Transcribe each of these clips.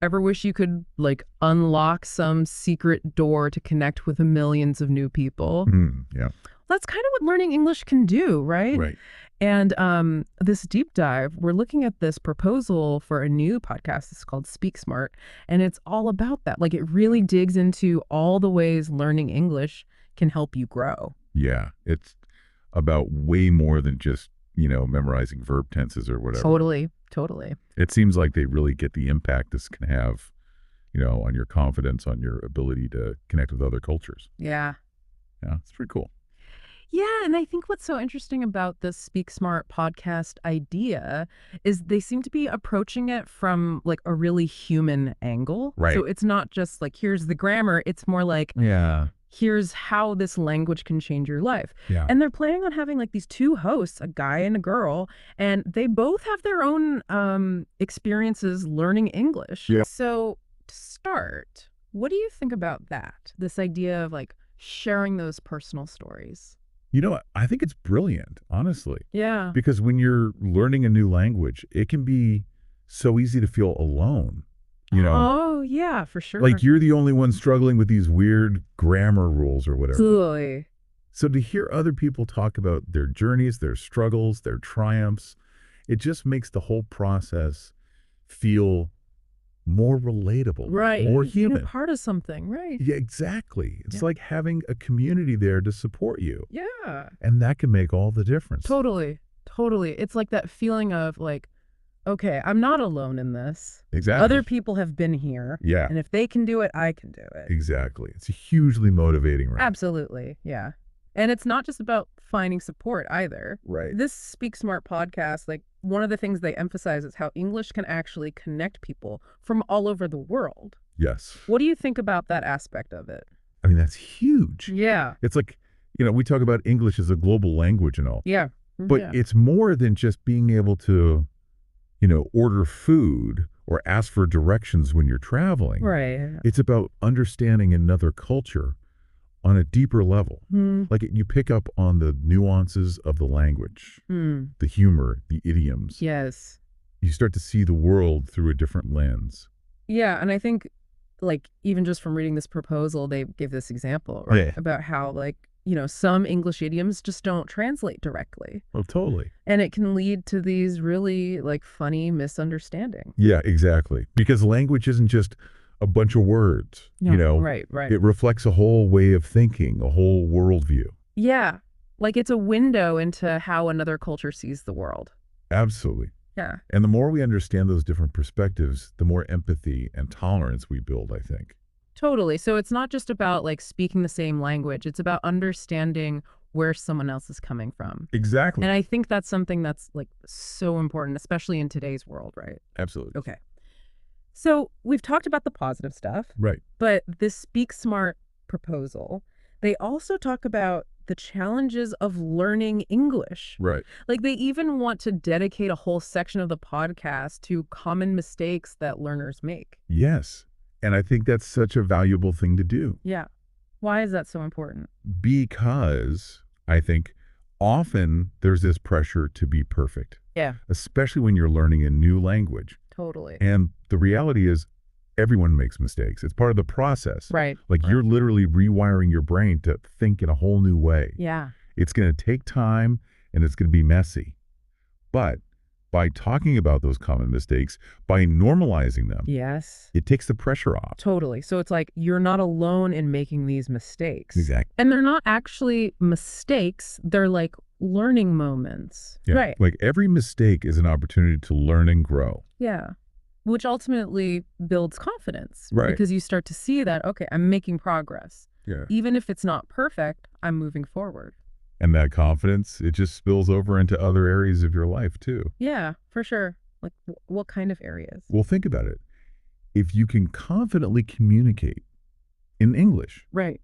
Ever wish you could like unlock some secret door to connect with millions of new people? Yeah. That's kind of what learning English can do, right? Right. And this deep dive, we're looking at this proposal for a new podcast. It's called Speak Smart, and it's all about that. Like it really digs into all the ways learning English can help you grow. Yeah. It's about way more than just, memorizing verb tenses or whatever. Totally, totally. It seems like they really get the impact this can have, on your confidence, on your ability to connect with other cultures. Yeah. Yeah, it's pretty cool. Yeah, and I think what's so interesting about the Speak Smart podcast idea is they seem to be approaching it from like a really human angle. Right. So it's not just like, here's the grammar. It's more like, Yeah. here's how this language can change your life. Yeah. And they're planning on having like these two hosts, a guy and a girl, and they both have their own experiences learning English. Yeah. So to start, what do you think about that? This idea of like sharing those personal stories? I think it's brilliant, honestly, Yeah. because when you're learning a new language, it can be so easy to feel alone. Oh, yeah, for sure. Like you're the only one struggling with these weird grammar rules or whatever. Absolutely. So to hear other people talk about their journeys, their struggles, their triumphs, it just makes the whole process feel more relatable, Right. more You're human. part of something, right? Yeah, exactly. It's Yeah. like having a community there to support you. Yeah. And that can make all the difference. Totally. Totally. It's like that feeling of like, okay, I'm not alone in this. Exactly. Other people have been here. Yeah, And if they can do it, I can do it. exactly. It's hugely motivating, right? Absolutely. Yeah. And it's not just about finding support either. Right. This Speak Smart podcast, like one of the things they emphasize is how English can actually connect people from all over the world. Yes. What do you think about that aspect of it? I mean, that's huge. Yeah. It's like, we talk about English as a global language and all, Yeah. but Yeah. it's more than just being able to, order food or ask for directions when you're traveling. Right. It's about understanding another culture on a deeper level. Hmm. Like you pick up on the nuances of the language, Hmm. the humor, the idioms. Yes. You start to see the world through a different lens. Yeah. And I think like even just from reading this proposal, they give this example, right? Yeah. About how like, some English idioms just don't translate directly. Oh, totally. And it can lead to these really like funny misunderstandings. Yeah, exactly. Because language isn't just a bunch of words, Right, right. It reflects a whole way of thinking, a whole worldview. Yeah. Like it's a window into how another culture sees the world. Absolutely. Yeah. And the more we understand those different perspectives, the more empathy and tolerance we build, I think. Totally. So it's not just about like speaking the same language. It's about understanding where someone else is coming from. Exactly. And I think that's something that's like so important, especially in today's world, right? Absolutely. Okay. So we've talked about the positive stuff, Right. but this Speak Smart proposal, they also talk about the challenges of learning English. Right. Like they even want to dedicate a whole section of the podcast to common mistakes that learners make. Yes. And I think that's such a valuable thing to do Yeah. Why is that so important? because I think often there's this pressure to be perfect, Yeah, especially when you're learning a new language. totally. And the reality is everyone makes mistakes. It's part of the process. Right. Like you're literally rewiring your brain to think in a whole new way. Yeah. It's going to take time and it's going to be messy. But by talking about those common mistakes, by normalizing them, Yes. it takes the pressure off. Totally. So it's like you're not alone in making these mistakes. Exactly. And they're not actually mistakes. They're like learning moments. Yeah. Right. Like every mistake is an opportunity to learn and grow. Yeah. Which ultimately builds confidence. Right. Because you start to see that, okay, I'm making progress. Yeah. Even if it's not perfect, I'm moving forward. And that confidence, it just spills over into other areas of your life too. Yeah, for sure. Like what kind of areas? Well, think about it. If you can confidently communicate in English, Right.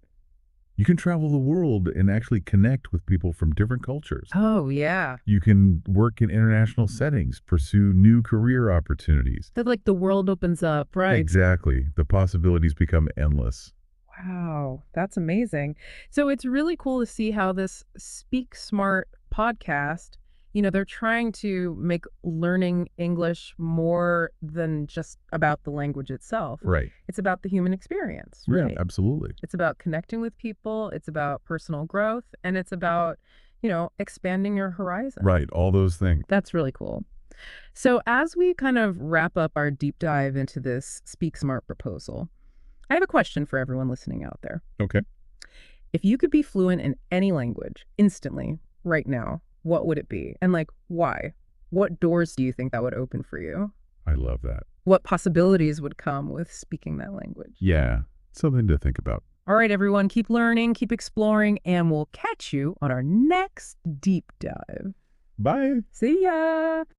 you can travel the world and actually connect with people from different cultures. Oh, yeah. You can work in international settings, pursue new career opportunities. That like the world opens up, right? Exactly. The possibilities become endless. Wow, that's amazing. So it's really cool to see how this Speak Smart podcast they're trying to make learning English more than just about the language itself. Right. It's about the human experience, Yeah, right? absolutely. It's about connecting with people, it's about personal growth, and it's about, expanding your horizon. Right. All those things. That's really cool. So as we kind of wrap up our deep dive into this Speak Smart proposal, I have a question for everyone listening out there. Okay. If you could be fluent in any language instantly, right now, what would it be? And why? What doors do you think that would open for you? I love that. What possibilities would come with speaking that language? Yeah. Something to think about. All right, everyone, keep learning, keep exploring, and we'll catch you on our next deep dive. Bye. See ya!